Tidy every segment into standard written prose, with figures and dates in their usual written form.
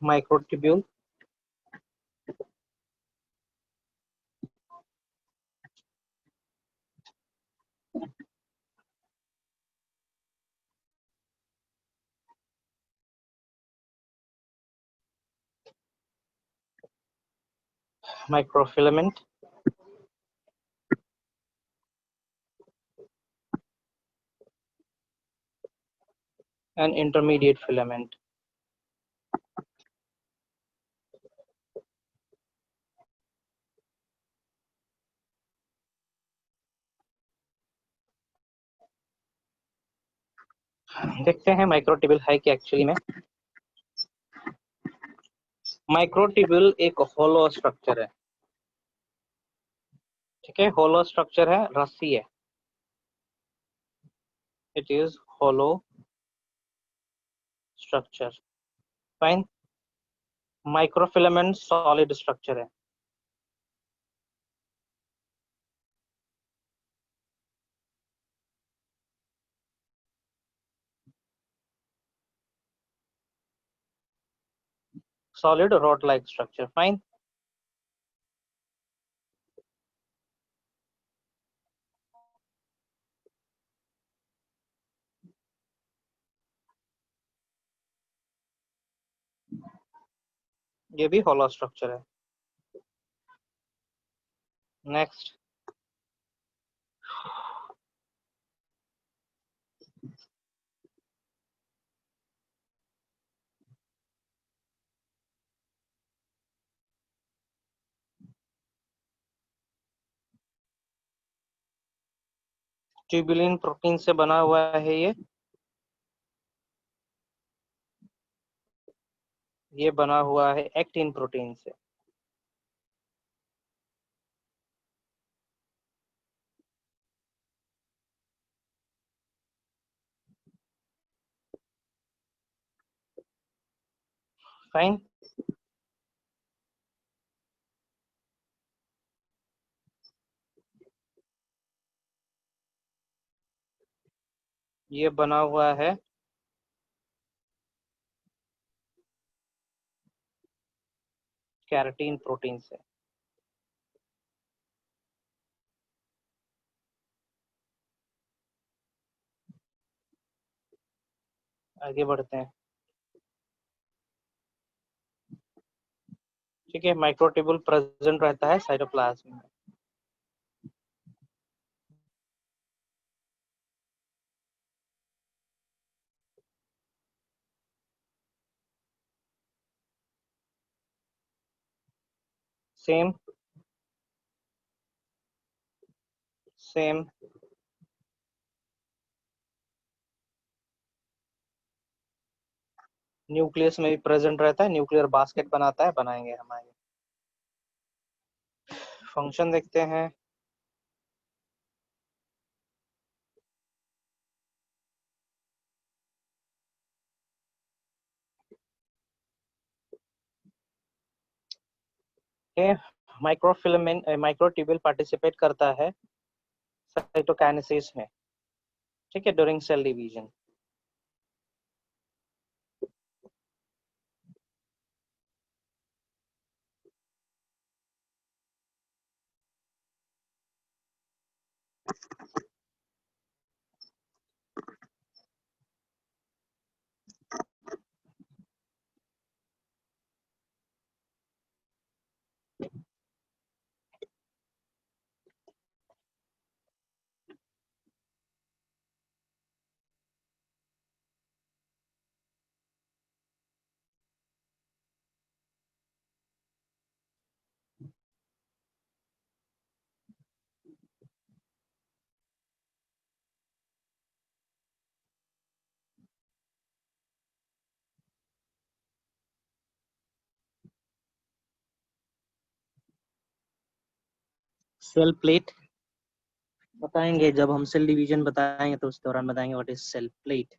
Microtubule, microfilament, and intermediate filament. देखते हैं microtubule है कि एक्चुअली में। माइक्रोट्यूबुल एक होलो स्ट्रक्चर है, ठीक है, होलो स्ट्रक्चर है, रस्सी है, it is hollow structure, fine. Microfilament solid structure है, solid rod like structure, fine. ये भी होलो स्ट्रक्चर है। नेक्स्ट, ट्यूबुलिन प्रोटीन से बना हुआ है ये बना हुआ है एक्टिन प्रोटीन से। फाइन। ये बना हुआ है कैराटीन प्रोटीन से। आगे बढ़ते हैं, ठीक है। माइक्रोट्यूबुल प्रेजेंट रहता है साइटोप्लाज्म में। सेम सेम न्यूक्लियस में भी प्रेजेंट रहता है, न्यूक्लियर बास्केट बनाता है, बनाएंगे हम आगे। फंक्शन देखते हैं, माइक्रोफिलामेंट माइक्रोट्यूबुल पार्टिसिपेट करता है साइटोकाइनेसिस में, ठीक है, during cell division. Cell plate बताएंगे, जब हम सेल डिवीजन बताएंगे तो उस दौरान बताएंगे what is cell plate.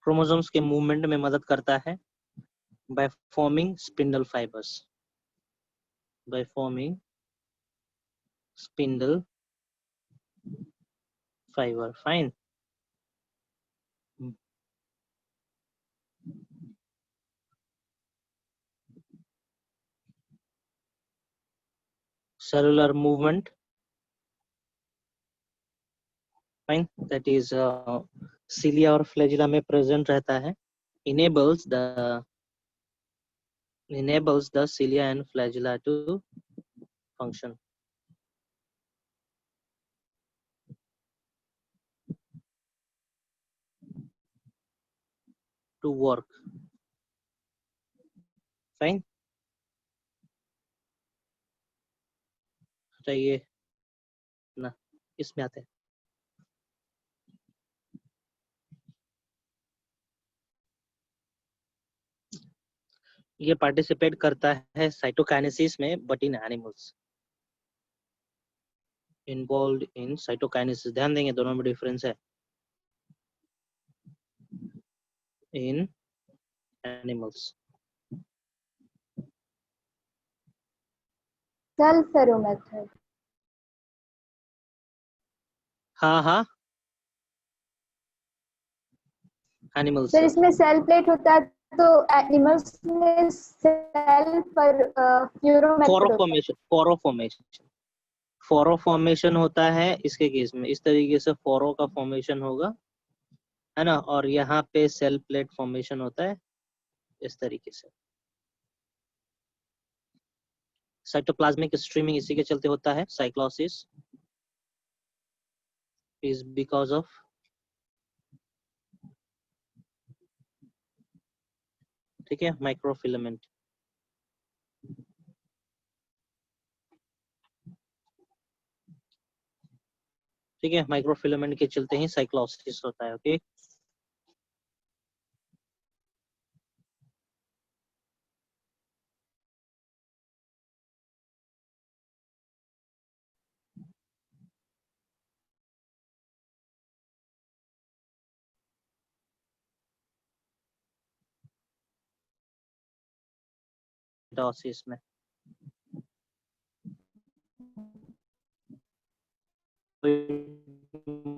Chromosomes के मूवमेंट में मदद करता है by forming spindle fibers, by forming spindle fiber. Fine. Cellular movement. Fine. That is cilia और flagella में present रहता है. Enables the cilia and flagella to function. To work. Fine. चाहिए ना, इसमें आते हैं. ये पार्टिसिपेट करता है साइटोकाइनेसिस में, but in animals. Involve in cytokinesis. ध्यान देंगे दोनों में डिफरेंस है. इन एनिमल्स. सेल फेरो मेथड. हाँ एनिमल्स. सर इसमें सेल प्लेट होता है तो एनिमल्स में सेल पर फॉर्मेशन होता है इसके केस में. इस तरीके से फोरो का फॉर्मेशन होगा, है ना. और यहाँ पे सेल प्लेट फॉर्मेशन होता है इस तरीके से. साइटोप्लाज्मिक स्ट्रीमिंग इसी के चलते होता है. साइक्लोसिस इज बिकॉज ऑफ ठीक है माइक्रोफिलामेंट. ठीक है, माइक्रोफिलामेंट के चलते ही साइक्लोसिस होता है. ओके. डॉसिस में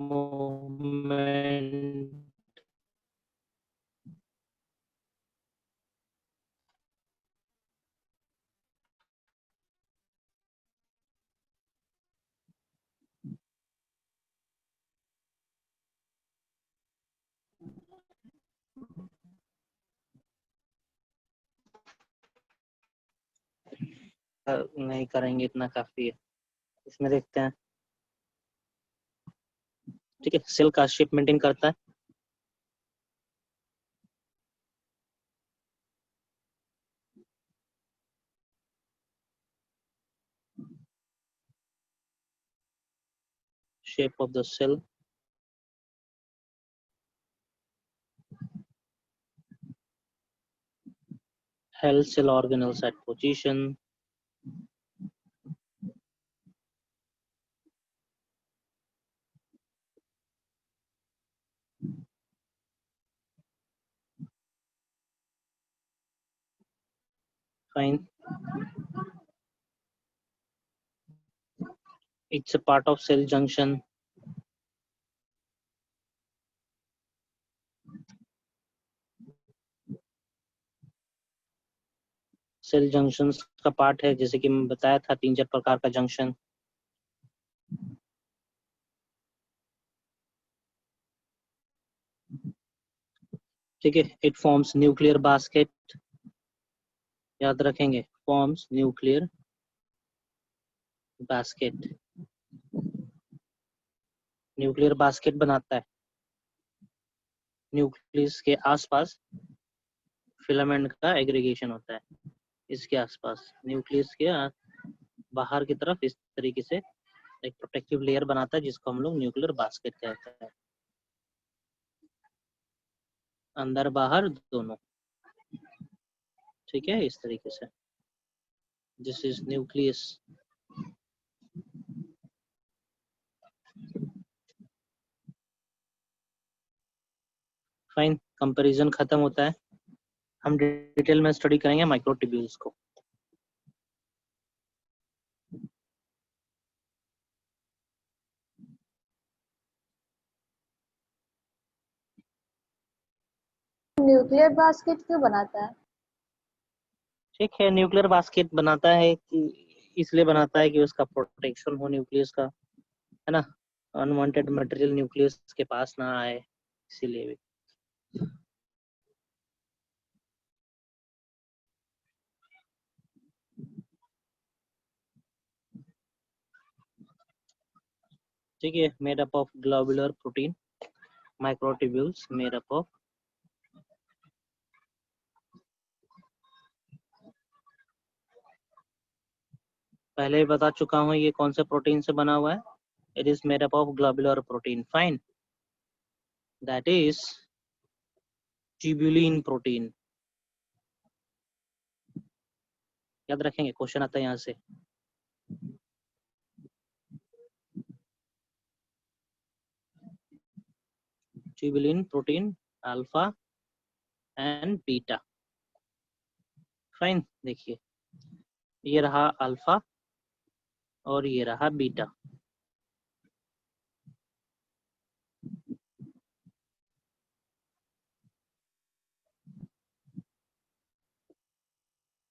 मूवमेंट नहीं करेंगे, इतना काफी है. इसमें देखते हैं. ठीक है, सेल का शेप मेंटेन करता है. Shape of the cell. Held cell organelles at position. Fine. It's a part of cell junction. Cell junctions का पार्ट है, जैसे कि मैं बताया था 3-4 प्रकार का जंक्शन. ठीक है. It forms nuclear basket. याद रखेंगे, forms nuclear basket. Nuclear basket बनाता है. न्यूक्लियस के आसपास फिलामेंट का एग्रीगेशन होता है. इसके आसपास न्यूक्लियस के बाहर की तरफ इस तरीके से एक प्रोटेक्टिव लेयर बनाता है, जिसको हम लोग न्यूक्लियर बास्केट कहते हैं. अंदर बाहर दोनों. ठीक है, इस तरीके से. This is nucleus. Fine. Comparison खत्म होता है, हम डिटेल में स्टडी करेंगे माइक्रोट्यूब्यूल्स को। न्यूक्लियर बास्केट क्यों बनाता है? ठीक है, न्यूक्लियर बास्केट बनाता है कि इसलिए बनाता है कि उसका प्रोटेक्शन हो न्यूक्लियस का, है ना, अनवांटेड मटेरियल न्यूक्लियस के पास ना आए, इसीलिए भी। ठीक है, made up of globular protein, microtubules made up of पहले ही बता चुका हूँ ये कौन से प्रोटीन से बना हुआ है। It is made up of globular protein, fine, that is tubulin protein. याद रखेंगे, क्वेश्चन आता है यहाँ से। Tubulin protein alpha and beta, fine. देखिए, ये रहा अल्फा और ये रहा beta.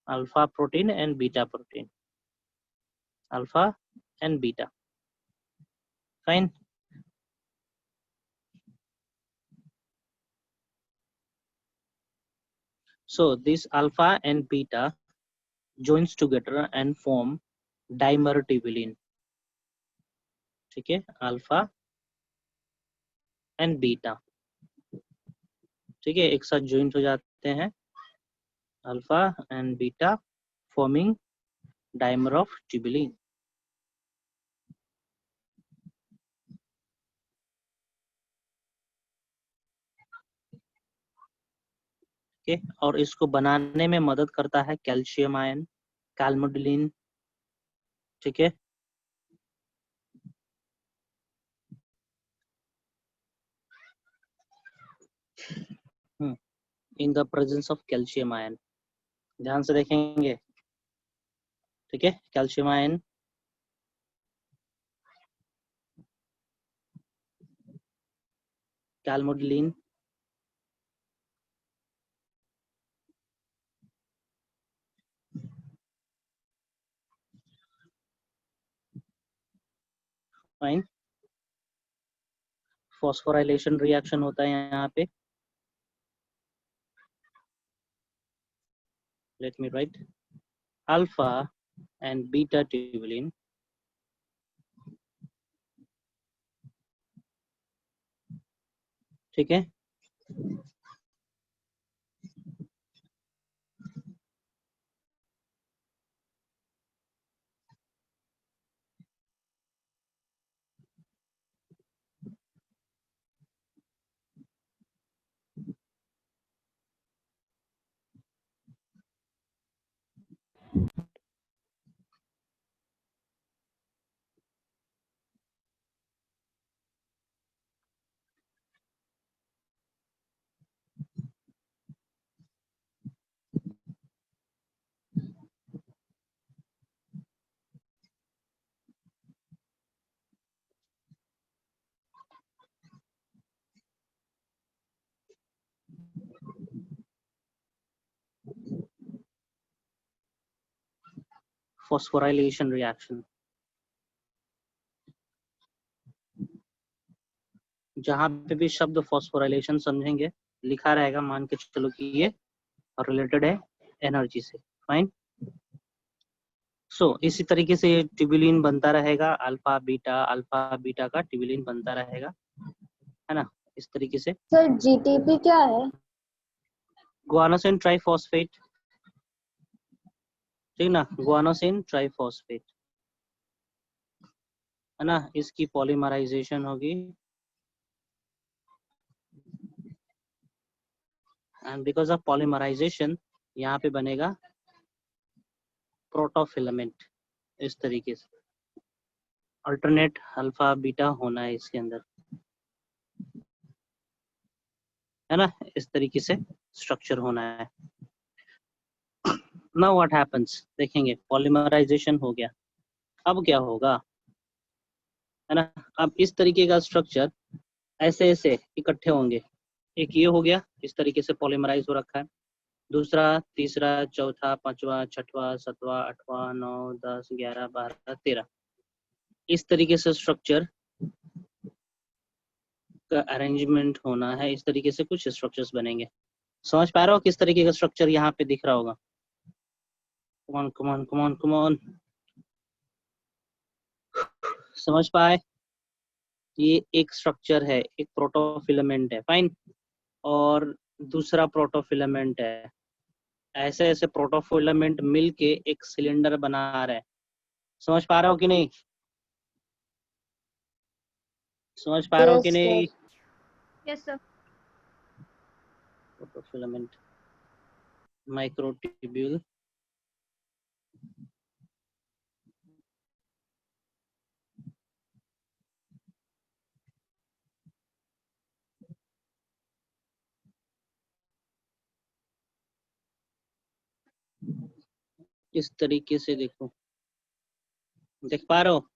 Alpha protein and beta protein, alpha and beta, fine. So this alpha and beta joins together and form dimer tubulin। ठीक है, अल्फा एंड बीटा, ठीक है, एक साथ ज्वाइंट हो जाते हैं, alpha and beta forming dimer of tubulin. ठीक है, और इसको बनाने में मदद करता है कैल्शियम आयन, कैल्मोडुलिन। ठीक है, in the presence of calcium ion, ध्यान से देखेंगे। ठीक है, calcium ion, calmodulin, fine. Phosphorylation reaction होता है यहाँ पे, let me write, alpha and beta tubulin, ठीक है। फॉस्फोराइलेशन रिएक्शन, जहां पे भी शब्द फॉस्फोराइलेशन समझेंगे, लिखा रहेगा, मान के चलो कि ये रिलेटेड है एनर्जी से, फाइन। सो इसी तरीके से ट्यूबुलिन बनता रहेगा, अल्फा बीटा का ट्यूबुलिन बनता रहेगा, है ना, इस तरीके से। सर जीटीपी क्या है? गुआनोसिन ट्राइफॉस्फेट, ठीक ना, गुआनोसिन ट्राइफॉस्फेट, है ना, इसकी पॉलीमराइजेशन होगी एंड बिकॉज ऑफ पॉलीमराइजेशन यहाँ पे बनेगा प्रोटोफिलामेंट, इस तरीके से। अल्टरनेट अल्फा बीटा होना है इसके अंदर। है ना, इस तरीके से स्ट्रक्चर होना है। नाउ व्हाट हैपेंस, देखेंगे पॉलीमराइजेशन हो गया, अब क्या होगा, है ना। अब इस तरीके का स्ट्रक्चर ऐसे ऐसे इकट्ठे होंगे, एक ये हो गया, इस तरीके से पॉलीमराइज हो रखा है, दूसरा, तीसरा, चौथा, पांचवा, छठवां, सातवां, आठवां, 9, 10, 11, 12, 13, इस तरीके से स्ट्रक्चर का अरेंजमेंट होना है। इस तरीके से कुछ स्ट्रक्चर्स बनेंगे। समझ पा रहे हो किस तरीके का स्ट्रक्चर यहाँ पे दिख रहा होगा? कमॉन कमॉन कमॉन कमॉन, समझ पाए? ये एक स्ट्रक्चर है, एक प्रोटोफिलामेंट है, फाइन, और दूसरा प्रोटोफिलामेंट है। ऐसे ऐसे प्रोटोफिलामेंट मिलके एक सिलेंडर बना रहे हैं। समझ पा रहे हो कि नहीं? समझ पा रहे हो कि Yes, sir. नहीं? Yes, sir. प्रोटोफिलामेंट, माइक्रोट्यूब्यूल, इस तरीके से देखो, देख पा रहे हो?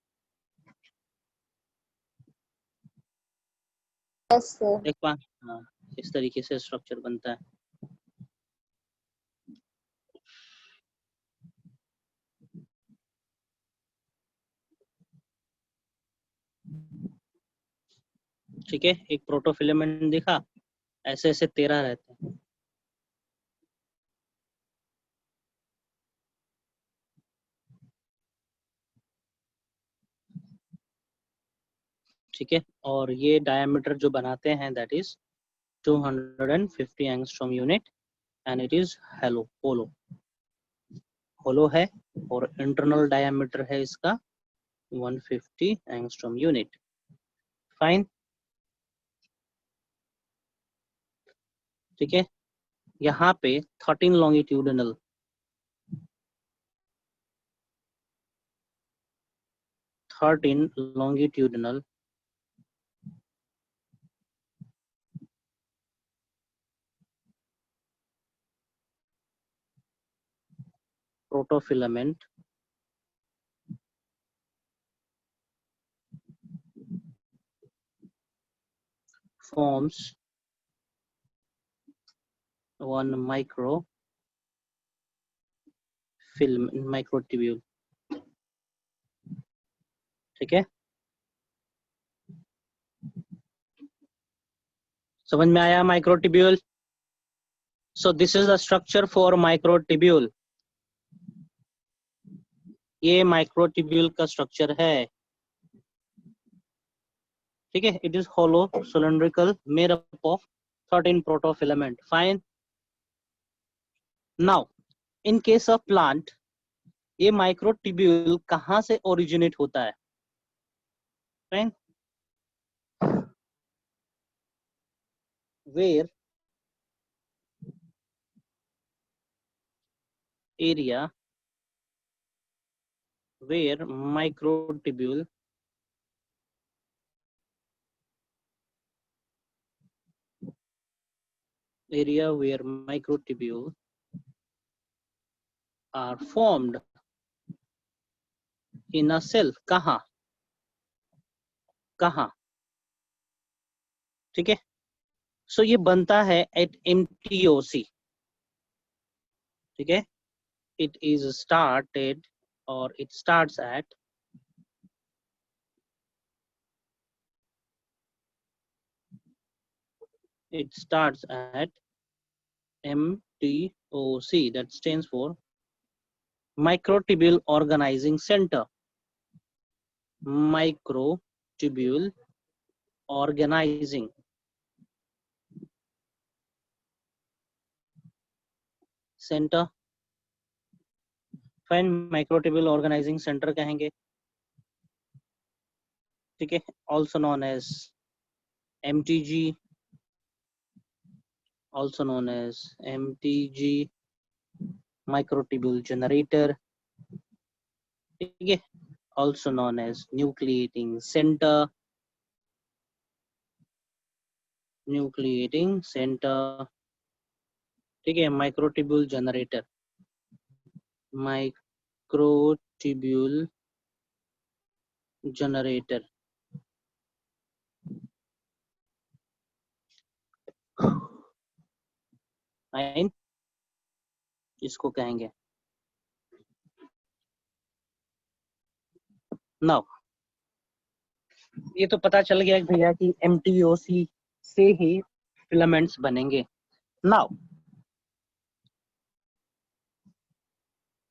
Yes, sir. देख पा, हाँ, इस तरीके से स्ट्रक्चर बनता है। ठीक है, एक प्रोटोफिलामेंट दिखा, ऐसे ऐसे 13 रहते हैं। ठीक है, और ये डायमीटर जो बनाते हैं that is 250 angstrom unit, and it is hello hollow, hollow है, और इंटरनल डायमीटर है इसका 150 एंगस्ट्रॉम यूनिट, फाइन। ठीक है, यहाँ पे 13 longitudinal, 13 longitudinal protofilament forms one microtubule। ठीक है, समझ में आया microtubule? So this is the structure for microtubule. ये माइक्रोट्यूब्यूल का स्ट्रक्चर है। ठीक है, it is hollow cylindrical made up of 13 protofilament, fine. Now in case of plant, ये माइक्रोट्यूब्यूल कहाँ से ओरिजिनेट होता है? Fine, where area where microtubule are formed in a cell, कहाँ कहाँ? ठीक है, सो ये बनता है एट MTOC। ठीक है, it is started or it starts at MTOC, that stands for microtubule organizing center, microtubule organizing center, fine, microtubule organizing centre कहेंगे। ठीक है, also known as MTG, also known as MTG, microtubule generator, ठीक है, also known as nucleating center, nucleating centre, ठीक है, microtubule generator, microtubule generator, fine, इसको कहेंगे। Now ये तो पता चल गया कि भैया कि MTOC से ही फिलामेंट्स बनेंगे। नाउ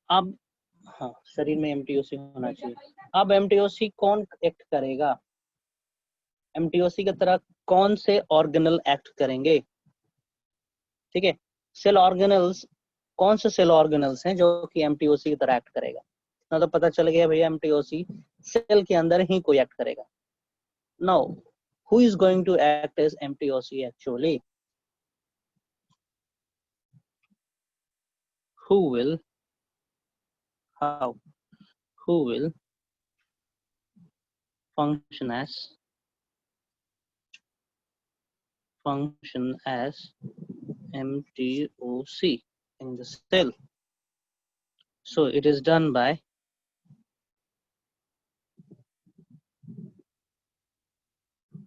अब हाँ, शरीर में MTOC होना चाहिए। अब MTOC कौन एक्ट करेगा, MTOC की तरह कौन से ऑर्गेनल एक्ट करेंगे, ठीक है, सेल ऑर्गेनल्स, कौन से सेल ऑर्गेनल्स हैं जो कि MTOC की तरह एक्ट करेगा। ना तो पता चल गया भैया MTOC सेल के अंदर ही कोई एक्ट करेगा। Now who is going to act as MTOC actually? Who will, how, who will function as MTOC in the cell? So it is done by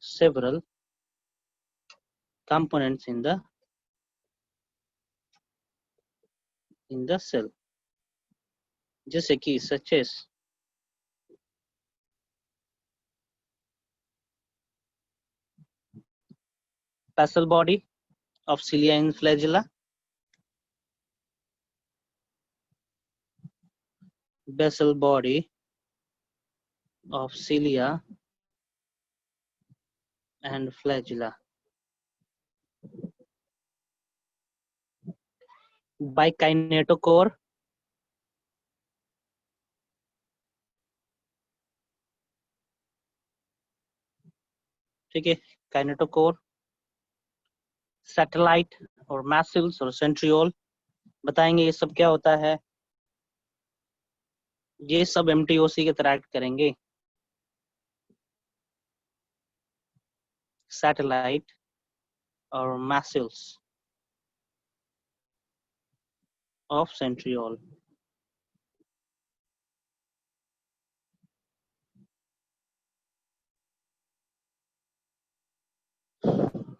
several components in the cell, जैसे कि such as basal body of cilia and flagella, basal body of cilia and flagella, by kinetochore, ठीक है, kinetochore, satellite और मैसिल्स और centriole, बताएंगे ये सब क्या होता है। ये सब MTOC के तरह एक्ट करेंगे। सैटेलाइट और मैसिल्स ऑफ सेंट्रियोल,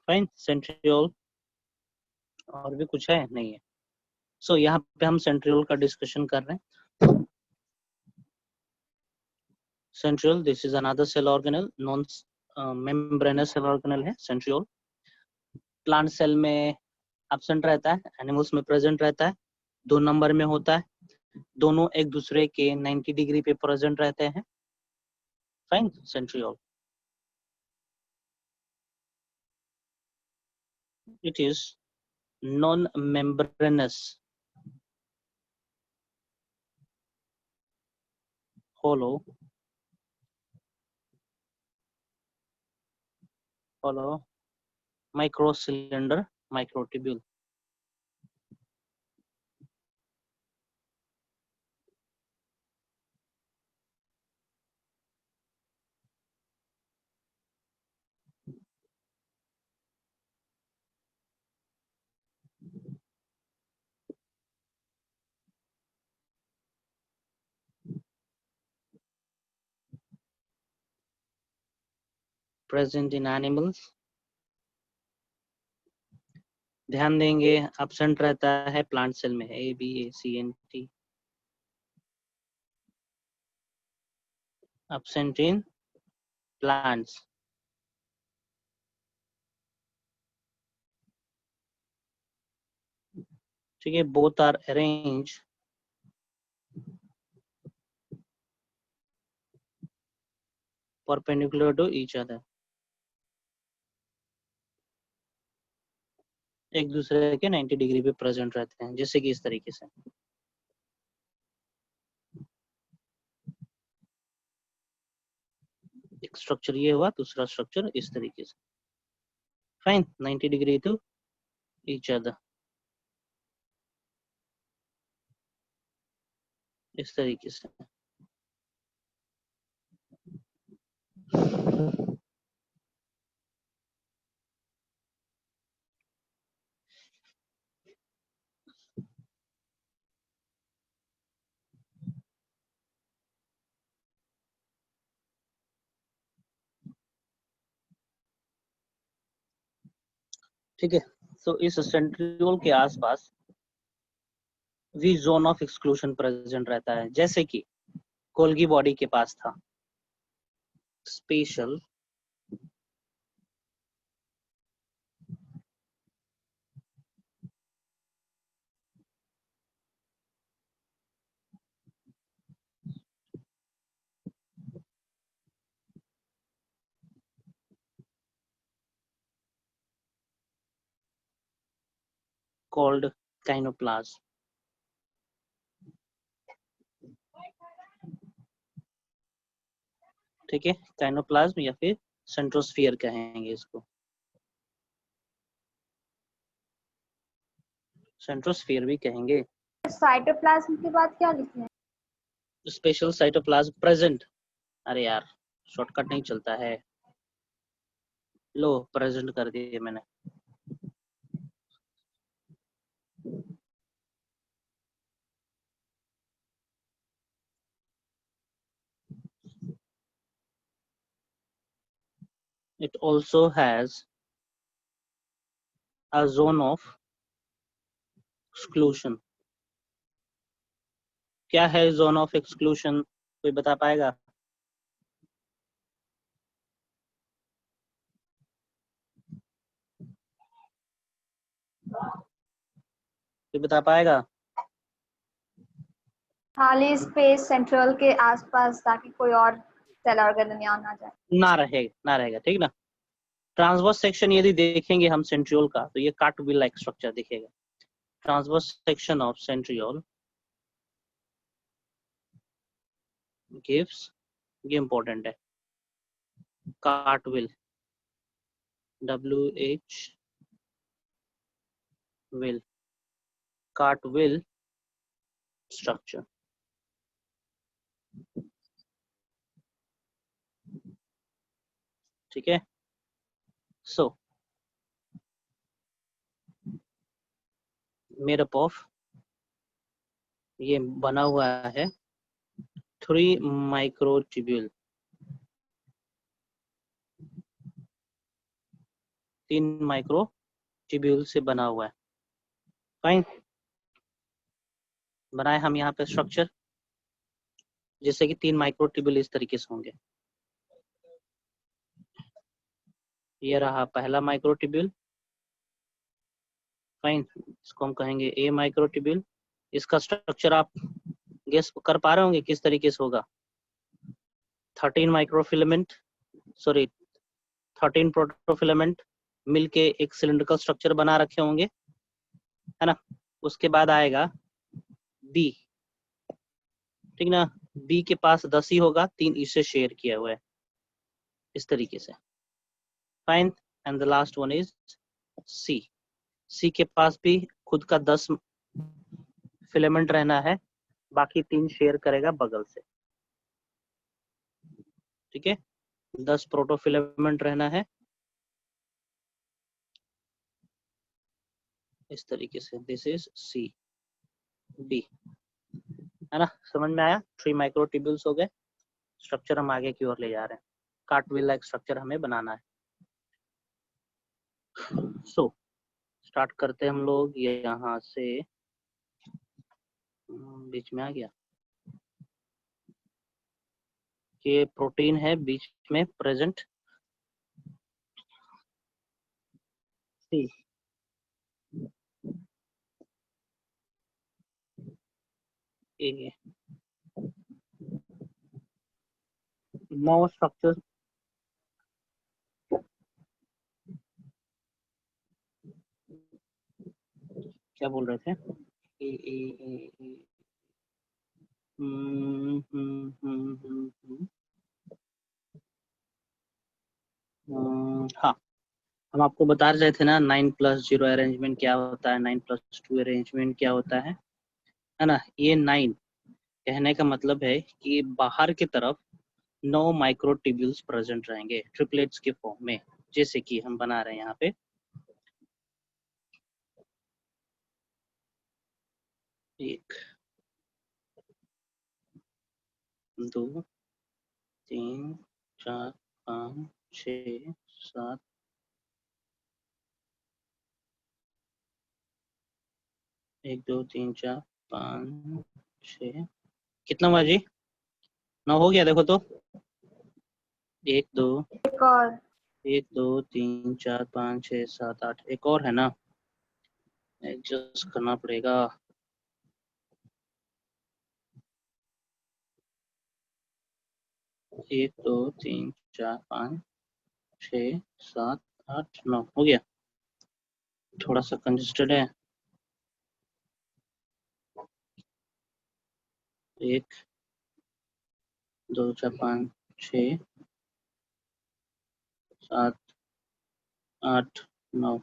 फाइन, सेंट्रियोल और भी कुछ है नहीं है। सो यहाँ पे हम सेंट्रियोल का डिस्कशन कर रहे हैं। Centriole, this is another cell organelle, non membranous cell organelle है सेंट्रियोल। प्लांट सेल में एब्सेंट रहता है, एनिमल्स में प्रेजेंट रहता है, 2 नंबर में होता है, दोनों एक दूसरे के 90 डिग्री पे प्रेजेंट रहते हैं, fine, centriole. It is non-membranous, hollow microcylinder microtubule, present in animals। ध्यान देंगे एब्सेंट रहता है प्लांट सेल में, ABACNT, absent in plants, ठीक है, both are arranged perpendicular to each other, एक दूसरे के 90 डिग्री पे प्रेजेंट रहते हैं, जैसे कि इस तरीके से। एक स्ट्रक्चर ये हुआ, दूसरा स्ट्रक्चर इस तरीके से, fine, 90 degree to each other, इस तरीके से। ठीक है। तो इस सेंट्रियोल के आसपास we zone of exclusion present रहता है, जैसे कि कोल्गी बॉडी के पास था स्पेशल कॉल्ड काइनोप्लाज्म। ठीक है, काइनोप्लाज्म या फिर सेंट्रोस्फियर कहेंगे इसको, सेंट्रोस्फियर भी कहेंगे। साइटोप्लाज्म के बाद क्या लिखे हैं? Special cytoplasm present. अरे यार, शॉर्टकट नहीं चलता है। लो, प्रेजेंट कर दिए मैंने। It also has a zone of exclusion। क्या है जोन ऑफ एक्सक्लूशन, कोई बता पाएगा? कोई बता पाएगा? खाली स्पेस सेंट्रल के आसपास, ताकि कोई और सेल ऑर्गन ना जाए। ना रहेगा, ठीक ना। ट्रांसवर्स सेक्शन यदि देखेंगे हम सेंट्रियोल का, तो ये कार्टविल लाइक स्ट्रक्चर दिखेगा। Transverse section of centriole gives, ये इंपॉर्टेंट है, कार्टविल, WH will, कार्टविल स्ट्रक्चर। ठीक है। सो मेड अप ऑफ, ये बना हुआ है 3 माइक्रोट्यूब्यूल, 3 माइक्रोट्यूब्यूल से बना हुआ है। फाइन, बनाए हम यहाँ पे स्ट्रक्चर, जैसे कि 3 माइक्रोट्यूब्यूल इस तरीके से होंगे। ये रहा पहला माइक्रोट्यूब्यूल। फाइन, इसको हम कहेंगे ए माइक्रोट्यूब्यूल। इसका स्ट्रक्चर आप गेस कर पा रहे होंगे किस तरीके से होगा। 13 माइक्रोफिलामेंट, सॉरी 13 प्रोटोफिलामेंट मिलके एक सिलिंड्रिकल स्ट्रक्चर बना रखे होंगे, है ना। उसके बाद आएगा बी, ठीक ना। बी के पास 10 ही होगा, 3 इससे शेयर किया हुआ है इस तरीके से। Fine, and the last one is C. C के पास भी खुद का 10 फिलामेंट रहना है, बाकी 3 शेयर करेगा बगल से। ठीक है, 10 प्रोटोफिलामेंट रहना है इस तरीके से। दिस इज सी बी, है ना। समझ में आया? 3 माइक्रोट्यूब्यूल्स हो गए। स्ट्रक्चर हम आगे की ओर ले जा रहे हैं, कार्टविल लाइक स्ट्रक्चर हमें बनाना है। सो स्टार्ट करते हैं हम लोग, ये यहाँ से बीच में आ गया, ये प्रोटीन है बीच में प्रेजेंट। सी, ए, 9 स्ट्रक्चर, क्या बोल रहे थे? ए ए ए ए हम्म, हम्म, हम्म, हम्म, हम्म, हाँ, हम आपको बता रहे थे ना 9+0 अरेंजमेंट क्या होता है, 9+2 अरेंजमेंट क्या होता है ना। ये 9 कहने का मतलब है कि बाहर की तरफ 9 माइक्रोट्यूब्यूल्स प्रेजेंट रहेंगे ट्रिपलेट्स के फॉर्म में, जैसे कि हम बना रहे हैं यहाँ पे। 1 2 3 4 5 6 7 1 2 3 4 5 6 कितना हुआ जी? 9 हो गया देखो तो। 1 2 एक और 1 2 3 4 5 6 7 8 एक और है ना, एडजस्ट करना पड़ेगा। 1 2 3 4 5 6 7 8 9 हो गया। थोड़ा सा कंजेस्टेड है। 1 2 4 5 6 7 8 9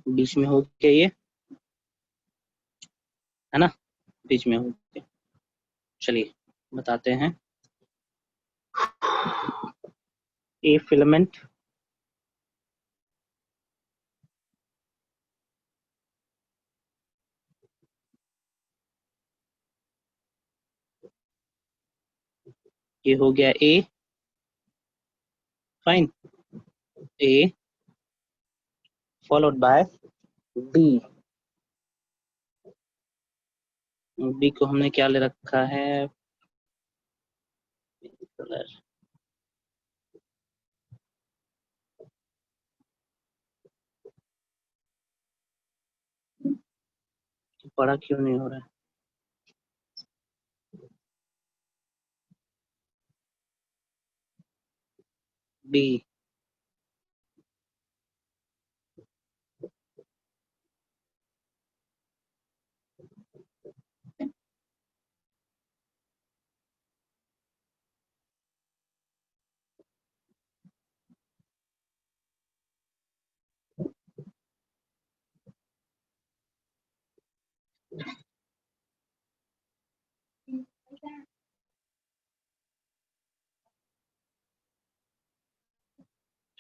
बीच में हो गया ये, है ना, बीच में हो गया। चलिए बताते हैं। ए फिलामेंट ये हो गया A, fine. A followed by B. B को हमने क्या ले रखा है, कलर। बड़ा क्यों नहीं हो रहा है? बी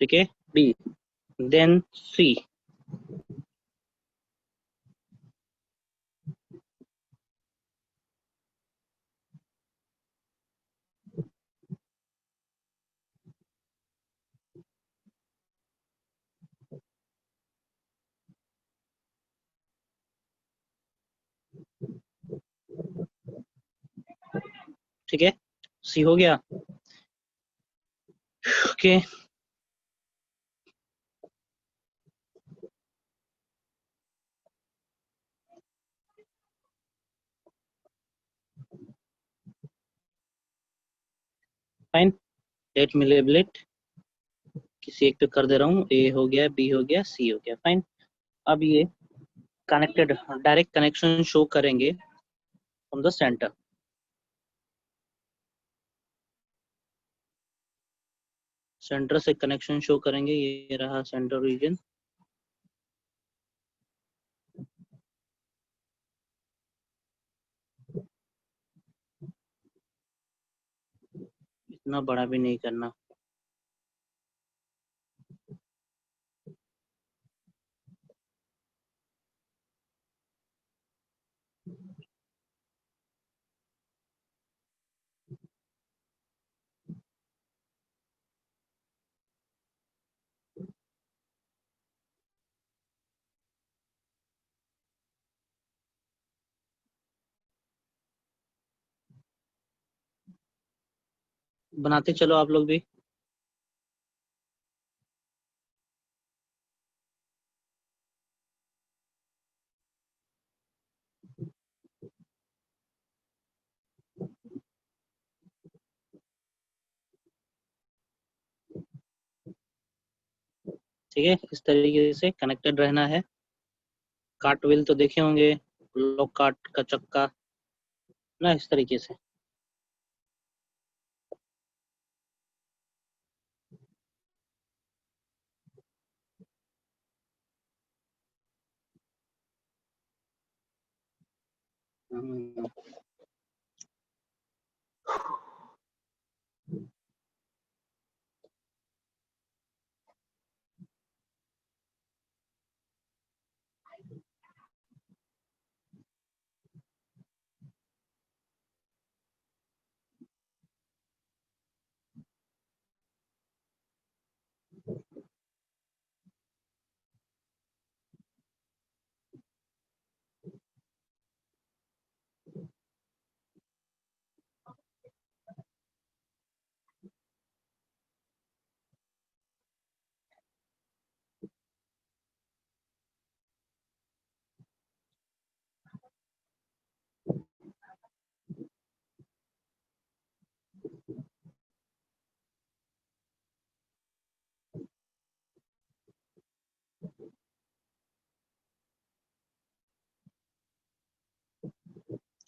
ठीक है, बी देन सी। ठीक है, सी हो गया। Okay fine, late me label it. किसी एक पे कर दे रहा हूँ। ए हो गया, बी हो गया, सी हो गया, फाइन। अब ये कनेक्टेड, डायरेक्ट कनेक्शन शो करेंगे फ्रॉम द सेंटर। सेंटर से कनेक्शन शो करेंगे, ये रहा सेंटर रीजन। इतना बड़ा भी नहीं करना। बनाते चलो आप लोग भी। ठीक है, इस तरीके से कनेक्टेड रहना है। काट व्हील तो देखे होंगे, लॉक काट का चक्का ना, इस तरीके से। हम्म,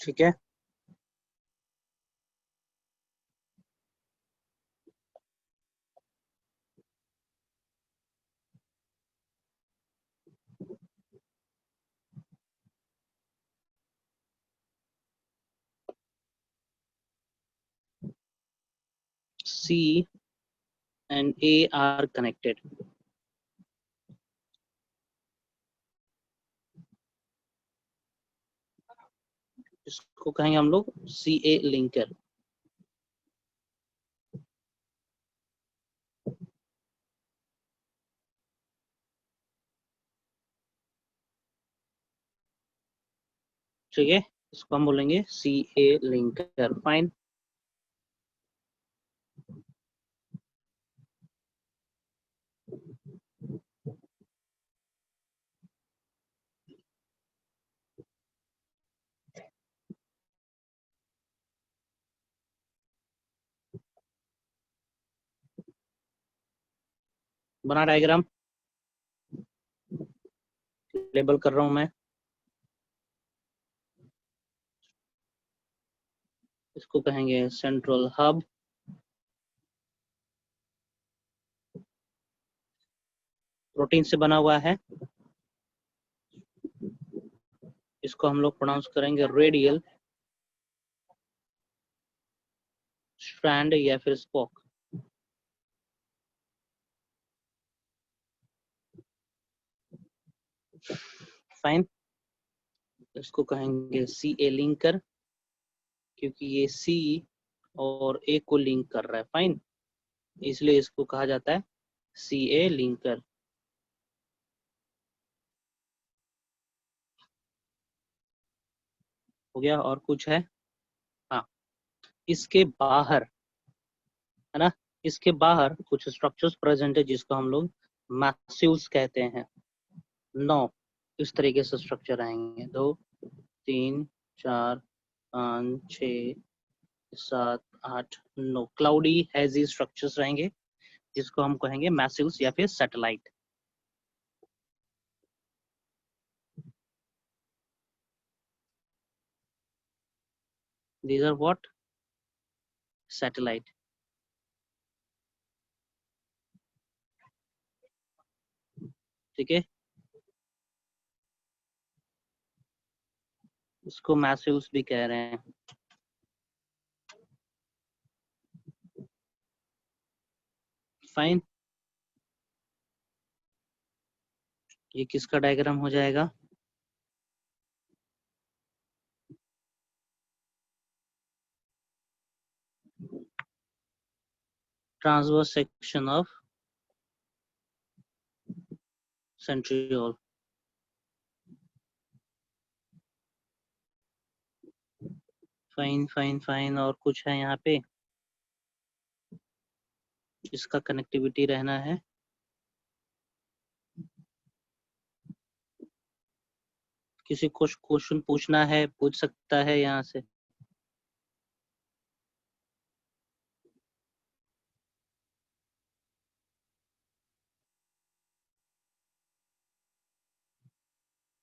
ठीक है, C and A are connected. इसको कहेंगे हम लोग CA लिंकर। ठीक है, इसको हम बोलेंगे CA लिंकर। फाइन। बना डायग्राम, लेबल कर रहा हूं मैं। इसको कहेंगे सेंट्रल हब। प्रोटीन से बना हुआ है, इसको हम लोग प्रोनाउंस करेंगे रेडियल स्ट्रैंड या फिर स्पोक। फाइन। इसको कहेंगे CA लिंकर, क्योंकि ये C और A को लिंक कर रहा है। फाइन, इसलिए इसको कहा जाता है CA लिंकर। हो गया, और कुछ है? हाँ, इसके बाहर, है ना, इसके बाहर कुछ स्ट्रक्चर्स प्रेजेंट है जिसको हम लोग मैस्यूल्स कहते हैं। 9 इस तरीके से स्ट्रक्चर आएंगे, 2 3 4 5 6 7 8 9 क्लाउडी हैजी स्ट्रक्चर्स रहेंगे, जिसको हम कहेंगे मैस्यूल्स या फिर satellite. These are what? Satellite. ठीक है, इसको मैस्यूल्स भी कह रहे हैं। फाइन, ये किसका डायग्राम हो जाएगा? Transverse section of centriole. Fine fine fine, और कुछ है यहाँ पे? इसका कनेक्टिविटी रहना है। किसी को क्वेश्चन पूछना है, पूछ सकता है यहाँ से।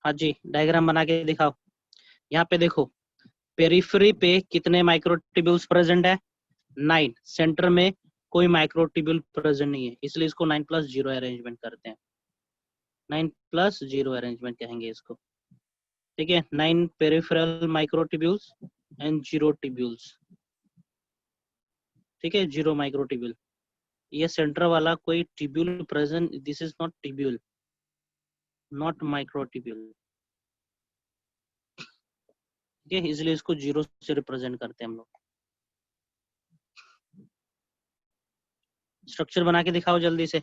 हाँ जी, डायग्राम बना के दिखाओ। यहाँ पे देखो, पेरिफेरी पे कितने माइक्रोट्यूब्यूल्स प्रेजेंट है? 9। सेंटर में कोई माइक्रोट्यूब्यूल प्रेजेंट नहीं है, इसलिए इसको 9+0 अरेंजमेंट करते हैं। 9+0 अरेंजमेंट कहेंगे इसको। ठीक है, 9 पेरिफेरल माइक्रोट्यूब्यूल्स एंड 0 ट्यूब्यूल्स। ठीक है, 0 माइक्रोट्यूब्यूल। ये सेंटर वाला कोई tubule present, this is not tubule, not microtubule. ठीक है, इसलिए इसको 0 से रिप्रेजेंट करते हैं हम लोग। स्ट्रक्चर बना के दिखाओ जल्दी से।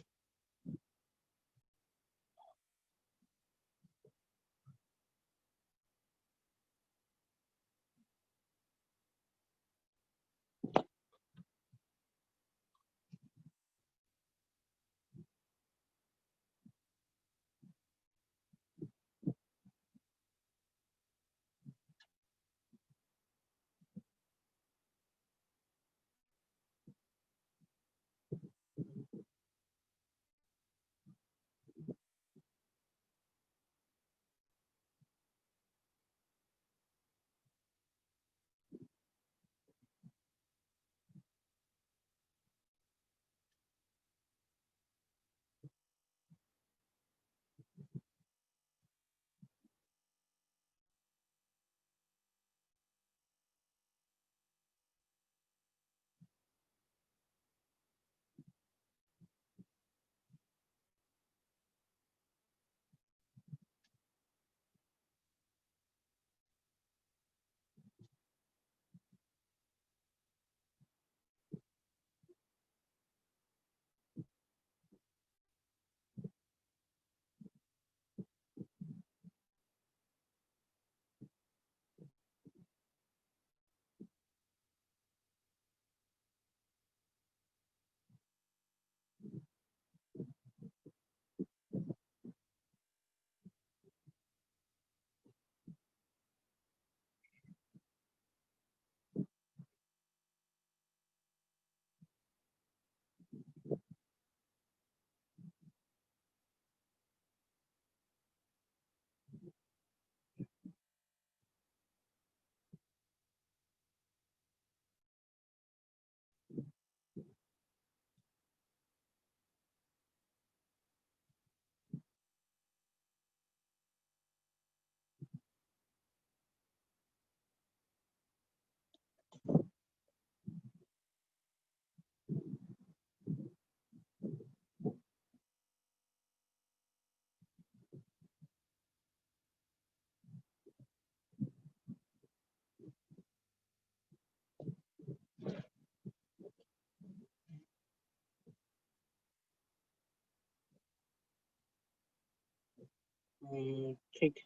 ठीक,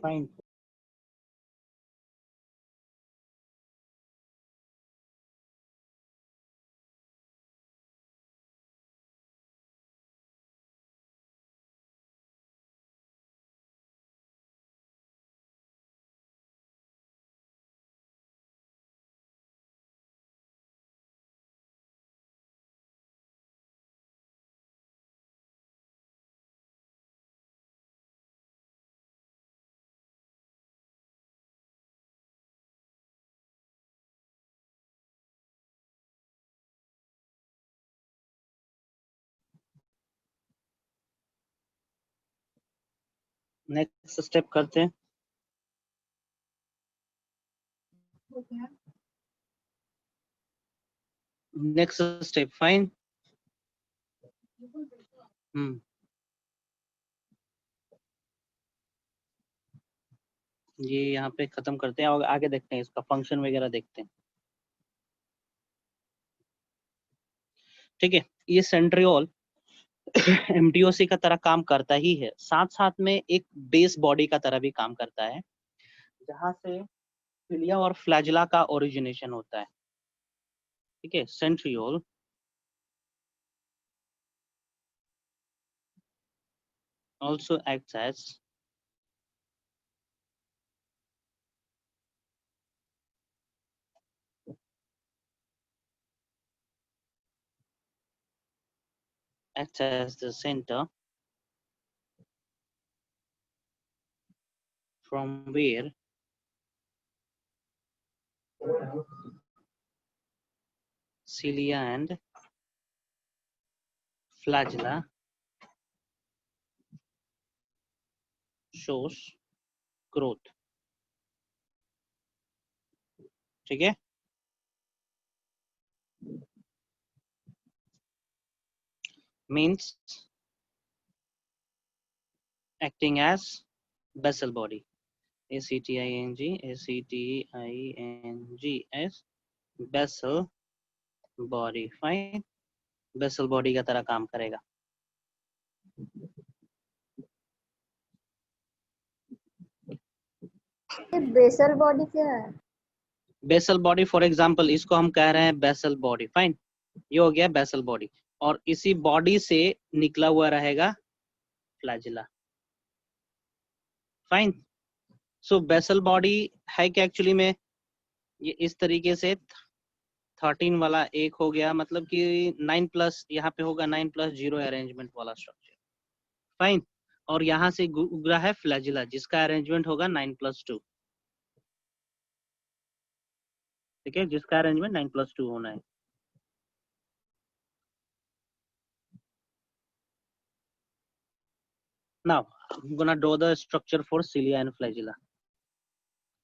फाइन। नेक्स्ट स्टेप करते हैं। Next step, fine. ये यहाँ पे खत्म करते हैं और आगे देखते हैं, इसका फंक्शन वगैरह देखते हैं। ठीक है, ये सेंट्रियोल एमटीओसी का तरह काम करता ही है, साथ साथ में एक बेस बॉडी का तरह भी काम करता है, जहां से सिलिया और फ्लैजिला का ओरिजिनेशन होता है। ठीक है, centriole also acts as the center from where cilia and flagella shows growth। ठीक है, means acting as basal body, ACTING basal body, fine. Basal body का तरह काम करेगा। बेसल बॉडी क्या है? बेसल बॉडी फॉर एग्जांपल इसको हम कह रहे हैं बेसल बॉडी, फाइन। ये हो गया बेसल बॉडी, और इसी बॉडी से निकला हुआ रहेगा फ्लैजिला, फाइन। सो बेसल बॉडी है कि एक्चुअली में ये इस तरीके से 13 वाला एक हो गया, मतलब कि 9 प्लस यहाँ पे होगा 9+0 अरेंजमेंट वाला स्ट्रक्चर, फाइन। और यहाँ से उगरा है फ्लैजिला, जिसका अरेंजमेंट होगा 9+2। ठीक है, जिसका अरेंजमेंट 9+2 होना है। Now I'm gonna draw the structure for cilia and flagella.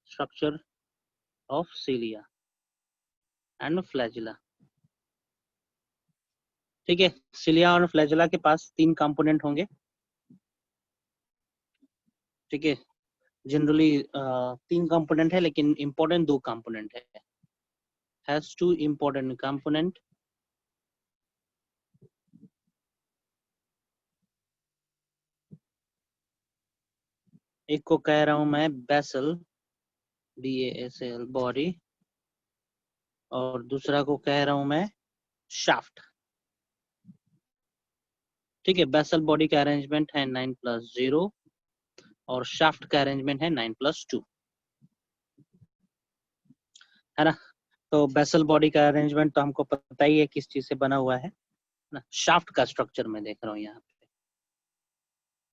Structure of cilia and flagella। ठीक है, cilia और flagella के पास 3 कंपोनेंट होंगे। ठीक है, जनरली 3 कंपोनेंट है, लेकिन इंपॉर्टेंट 2 कंपोनेंट है। Has 2 important component। एक को कह रहा हूं मैं basal, BASL बॉडी, और दूसरा को कह रहा हूं मैं शाफ्ट। ठीक है, बेसल बॉडी का अरेंजमेंट है 9+0, और शाफ्ट का अरेंजमेंट है 9+2, है ना। तो बेसल बॉडी का अरेंजमेंट तो हमको पता ही है किस चीज से बना हुआ है ना। शाफ्ट का स्ट्रक्चर मैं देख रहा हूँ यहाँ पे,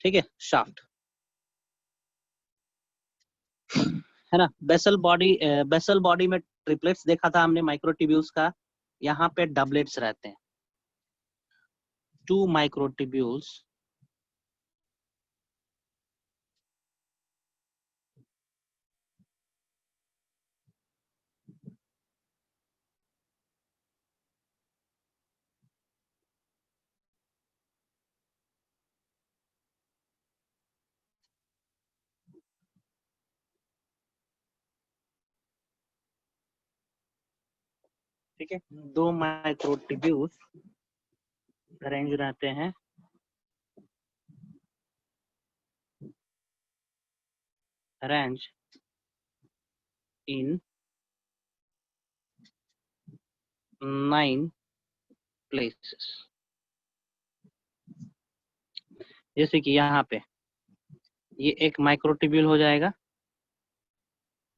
ठीक है, शाफ्ट, है ना। बेसल बॉडी में ट्रिपलेट्स देखा था हमने माइक्रोट्यूब्यूल्स का, यहाँ पे डबलेट्स रहते हैं, 2 माइक्रोट्यूब्यूल्स, ठीक है, 2 माइक्रोट्यूब्यूल्स अरेंज रहते हैं अरेंज इन 9 प्लेसेस। जैसे कि यहाँ पे ये एक माइक्रोट्यूब्यूल हो जाएगा,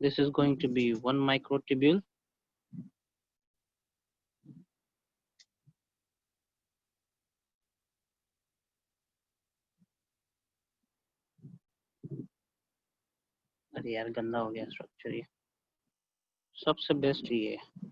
this is going to be 1 microtubule, अरे यार गंदा हो गया स्ट्रक्चर, ये सबसे बेस्ट ये है।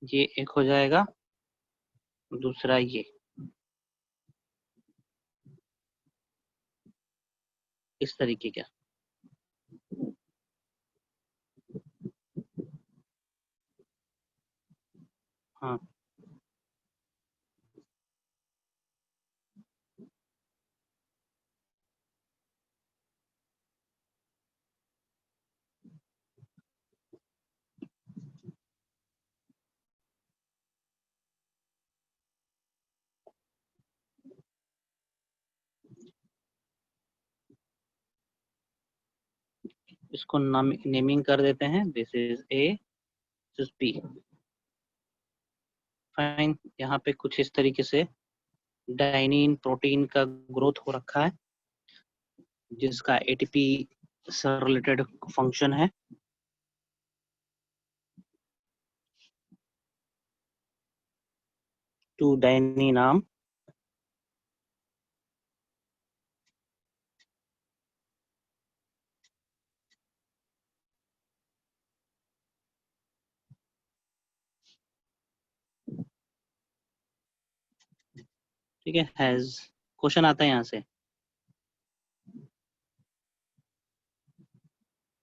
ये एक हो जाएगा, दूसरा ये इस तरीके का, हाँ। इसको नेमिंग कर देते हैं, this is A, this is B, fine. यहाँ पे कुछ इस तरीके से डाइनिन प्रोटीन का ग्रोथ हो रखा है, जिसका एटीपी से रिलेटेड फंक्शन है। टू डाइनिनाम, ठीक है, हैज, क्वेश्चन आता है यहाँ से,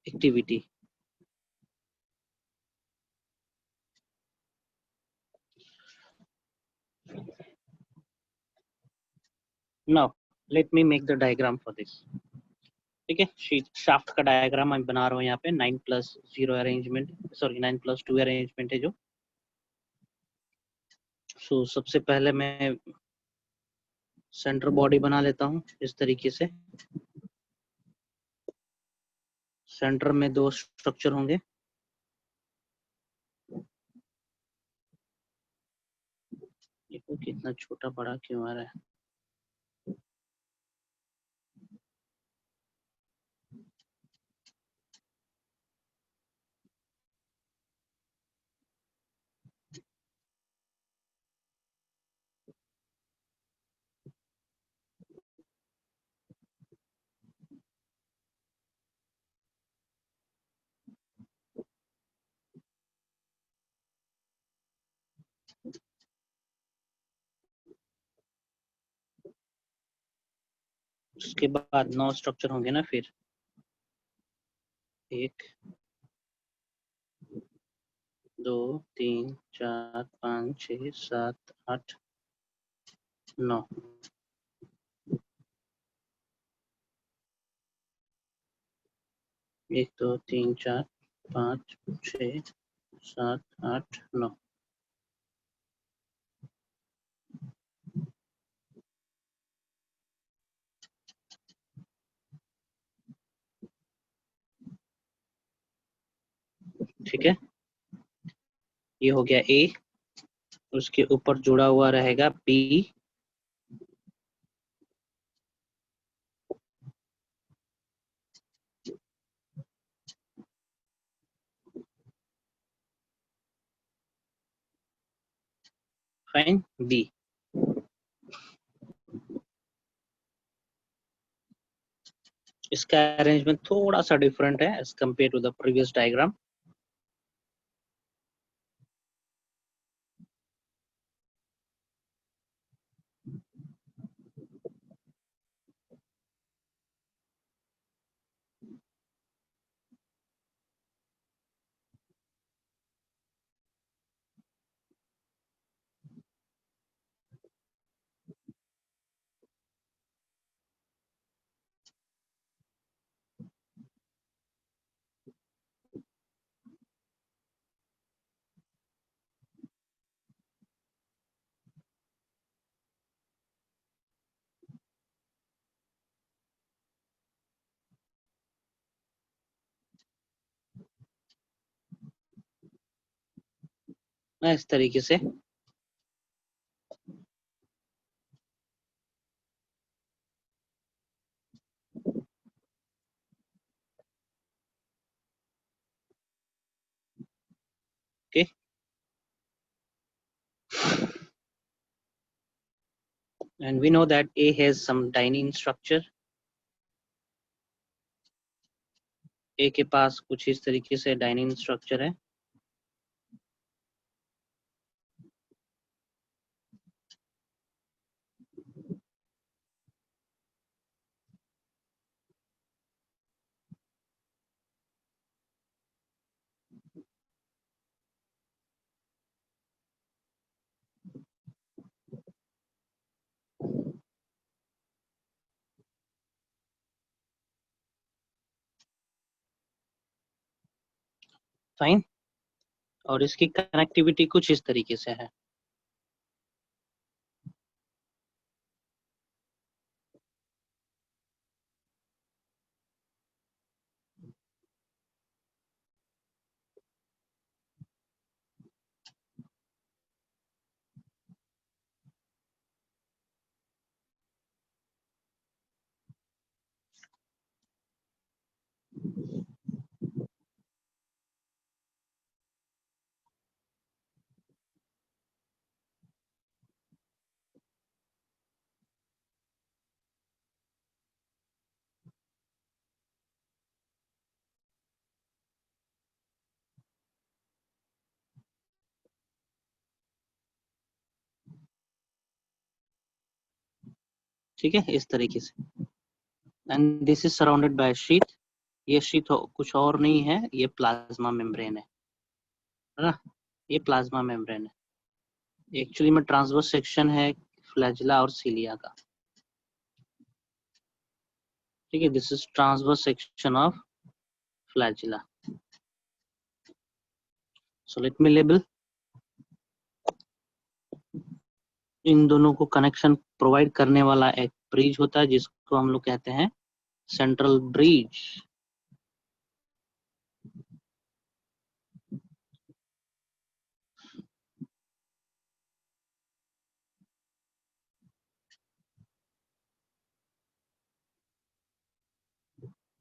activity, now let me make the diagram for this, ठीक है। शाफ्ट का डायग्राम मैं बना रहा हूँ यहाँ पे, 9+0 अरेंजमेंट, सॉरी 9+2 अरेंजमेंट है जो। सो सबसे पहले मैं सेंटर बॉडी बना लेता हूँ इस तरीके से, सेंटर में 2 स्ट्रक्चर होंगे, देखो कितना छोटा बड़ा क्यों आ रहा है। उसके बाद 9 स्ट्रक्चर होंगे ना, फिर 1 2 3 4 5 6 7 8 9, 1 2 3 4 5 6 7 8 9। ठीक है, ये हो गया ए, उसके ऊपर जुड़ा हुआ रहेगा बी, फाइन, बी। इसका अरेंजमेंट थोड़ा सा डिफरेंट है as compare to the previous diagram. इस तरीके से okay. And we know that A has some dynein structure. A के पास कुछ इस तरीके से डाइनिन स्ट्रक्चर है। फाइन, और इसकी कनेक्टिविटी कुछ इस तरीके से है। ठीक है, इस तरीके से। And this is surrounded by sheet. ये शीट कुछ और नहीं है, ये प्लाज्मा मेम्ब्रेन है ना, ये प्लाज्मा मेम्ब्रेन है। एक्चुअली में ट्रांसवर्स सेक्शन है फ्लैजिला और सीलिया का। ठीक है, this is transverse section of flagella. So let me label. इन दोनों को कनेक्शन प्रोवाइड करने वाला एक ब्रिज होता है जिसको हम लोग कहते हैं सेंट्रल ब्रिज।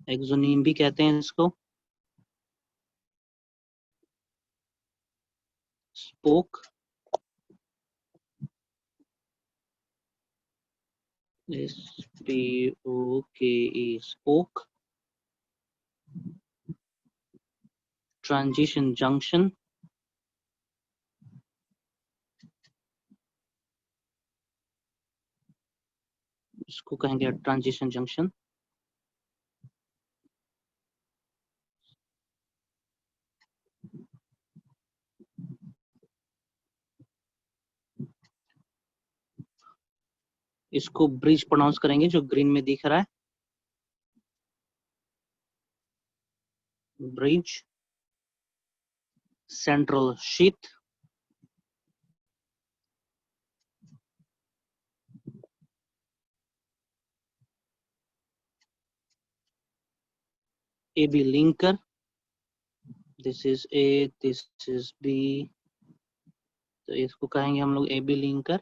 एक्सोनीम भी कहते हैं इसको। Spoke, SPOKE, spoke. Transition junction, इसको कहेंगे ट्रांजिशन जंक्शन। इसको ब्रिज प्रोनाउंस करेंगे जो ग्रीन में दिख रहा है, bridge. Central sheath, AB linker, this is A, this is B, तो इसको कहेंगे हम लोग ए बी लिंकर।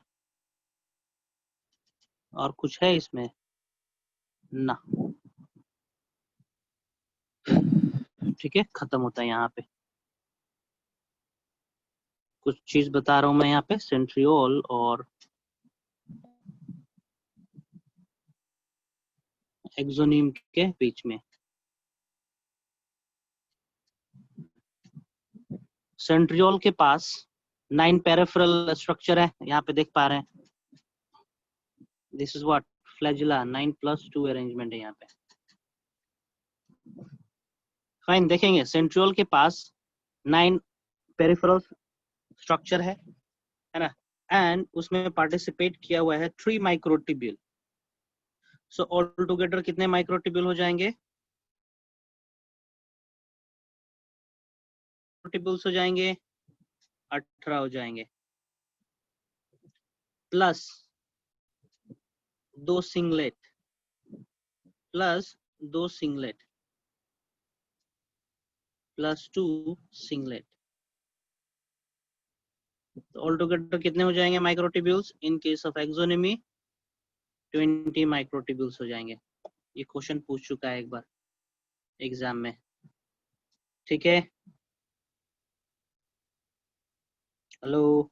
और कुछ है इसमें ना, ठीक है, खत्म होता है यहाँ पे। कुछ चीज बता रहा हूँ मैं यहाँ पे, सेंट्रियोल और एक्सोनिम के बीच में। सेंट्रियोल के पास 9 पेरिफेरल स्ट्रक्चर है, यहाँ पे देख पा रहे हैं। This is what, flagella, 9+2 arrangement है यहाँ पे। फाइन, देखेंगे सेंट्रियोल के पास 9 पेरिफेरल स्ट्रक्चर है ना, एंड उसमें पार्टिसिपेट किया हुआ है 3 माइक्रोट्यूब्यूल। सो ऑल टुगेदर कितने माइक्रोट्यूब्यूल हो जाएंगे? ट्यूब्यूल्स हो जाएंगे 18 हो जाएंगे, plus 2 singlet, plus 2 singlet, plus 2 singlet. तो ऑल टुगेदर कितने हो जाएंगे microtubules? In case of axoneme 20 microtubules हो जाएंगे। ये क्वेश्चन पूछ चुका है एक बार एग्जाम में, ठीक है। Hello,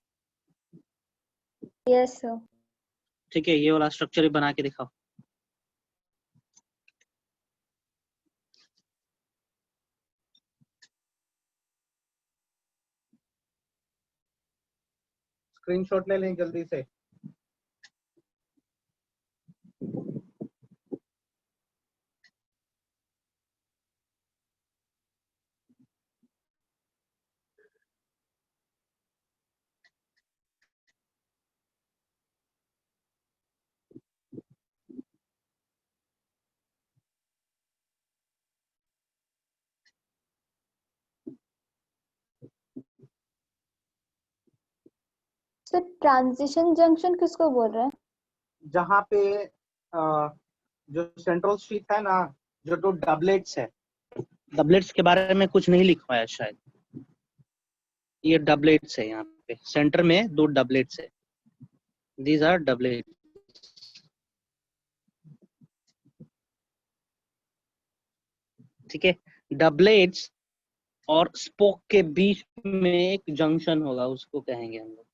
yes sir. ठीक है, ये वाला स्ट्रक्चर बना के दिखाओ। स्क्रीनशॉट ले लें जल्दी से। सर ट्रांजिशन जंक्शन किसको बोल रहे हैं? जहाँ पे जो सेंट्रल शीट है ना, जो 2 डबलेट्स है, डबलेट्स के बारे में कुछ नहीं लिखा है शायद। ये डबलेट्स है, यहाँ पे सेंटर में 2 डबलेट्स है, दीज आर डबलेट, ठीक है। डबलेट्स और स्पोक के बीच में एक जंक्शन होगा, उसको कहेंगे हम लोग।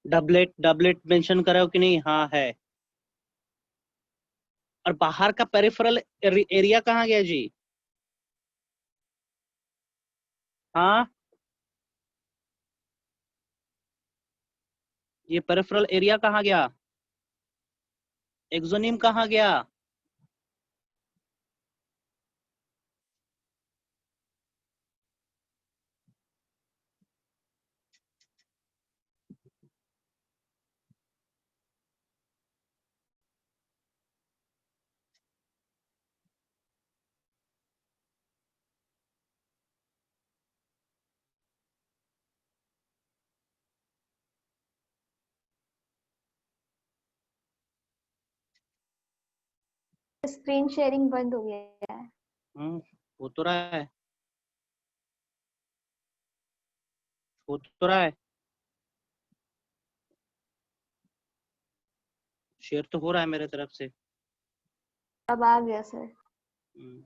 डबलेट डबलेट मेंशन करा हो कि नहीं? हाँ है। और बाहर का पेरिफेरल एरिया कहाँ गया जी? हाँ, ये पेरिफेरल एरिया कहाँ गया? एक्सोनिम कहाँ गया? स्क्रीन शेयरिंग बंद हो गया है। हो तो रहा है, हो तो रहा है, शेयर तो हो रहा है मेरे तरफ से। अब आ गया सर। हम्म,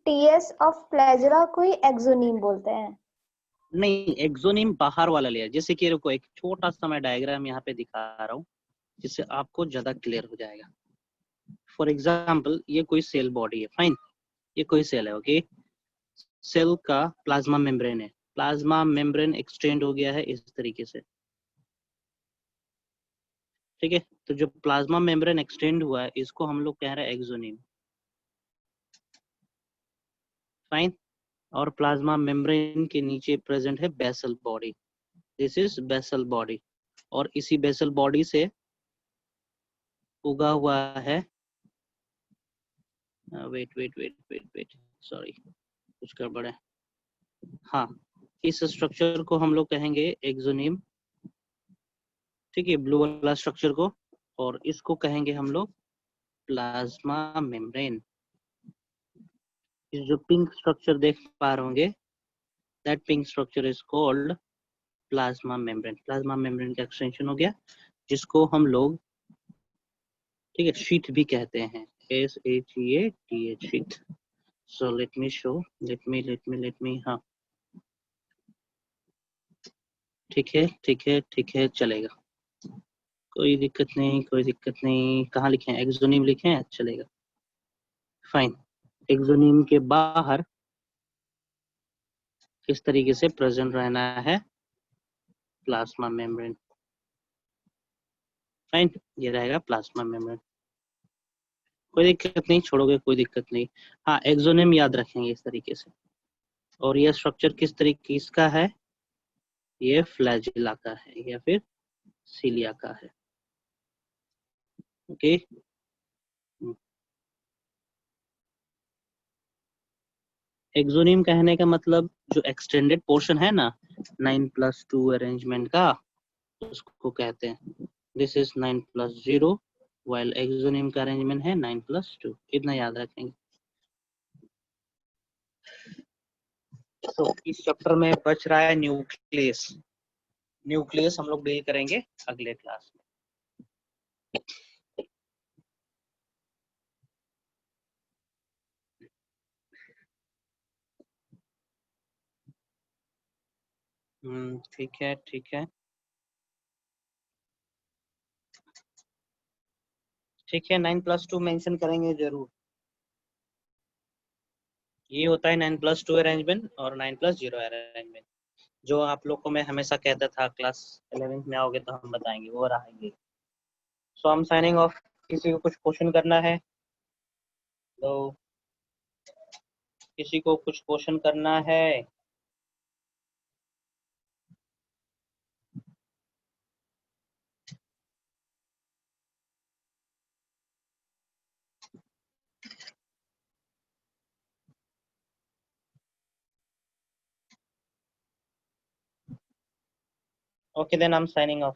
टीएस ऑफ प्लेजरा को ही एक्सोनीम बोलते हैं। नहीं, एक्सोनिम बाहर वाला लेयर। जैसे कि रुको, एक छोटा सा मैं डायग्राम यहाँ पे दिखा रहा हूँ जिससे आपको ज्यादा क्लियर हो जाएगा। फॉर एग्जाम्पल, ये कोई सेल बॉडी है, फाइन, ये कोई सेल है, ओके। सेल का प्लाज्मा मेम्ब्रेन है, प्लाज्मा मेम्ब्रेन एक्सटेंड हो गया है इस तरीके से, ठीक है। तो जो प्लाज्मा मेम्ब्रेन एक्सटेंड हुआ है इसको हम लोग कह रहे हैं एक्सोनिम, फाइन। और प्लाज्मा मेम्ब्रेन के नीचे प्रेजेंट है basal body, this is basal body. और इसी बेसल बॉडी से उगा हुआ है, wait wait wait wait wait, sorry, कुछ गड़बड़ है। हाँ, इस स्ट्रक्चर को हम लोग कहेंगे एक्सोनिम, ठीक है, ब्लू वाला स्ट्रक्चर को। और इसको कहेंगे हम लोग प्लाज्मा मेम्ब्रेन। इस जो पिंक स्ट्रक्चर देख पा रहे होंगे, that pink structure is called plasma membrane. Plasma membrane का एक्सटेंशन हो गया, जिसको हम लोग, ठीक है, शीट भी कहते हैं, SHEATH, शीट। सो let me show, let me, हाँ, ठीक है ठीक है ठीक है, चलेगा, कोई दिक्कत नहीं, कोई दिक्कत नहीं। कहाँ लिखे हैं? एक्सोनिम लिखे हैं, चलेगा, फाइन। एक्सोनिम के बाहर किस तरीके से प्रेजेंट रहना है? प्लाज्मा मेम्ब्रेन, फाइन, ये रहेगा प्लाज्मा मेम्ब्रेन। कोई दिक्कत नहीं, छोड़ोगे कोई दिक्कत नहीं। हाँ, एक्सोनिम याद रखेंगे इस तरीके से। और ये स्ट्रक्चर किस तरीके इसका है? ये फ्लैजिला का है या फिर सीलिया का है, ओके। एक्सोनिम कहने का मतलब जो एक्सटेंडेड पोर्शन है ना 9+2 अरेंजमेंट का, उसको कहते हैं दिस इज 9+0, वाइल एक्सोनिम का अरेंजमेंट है 9+2, इतना याद रखेंगे। तो इस चैप्टर में बच रहा है न्यूक्लियस। न्यूक्लियस हम लोग डील करेंगे अगले क्लास में। ठीक है ठीक है ठीक है, 9+2 मेंशन करेंगे जरूर। ये होता है 9+2 अरेंजमेंट और 9+0 अरेंजमेंट, जो आप लोग को मैं हमेशा कहता था क्लास 11th में आओगे तो हम बताएंगे, वो रहेंगे। सो हम साइनिंग ऑफ। किसी को कुछ क्वेश्चन करना है तो, किसी को कुछ क्वेश्चन करना है? Okay, then I'm signing off.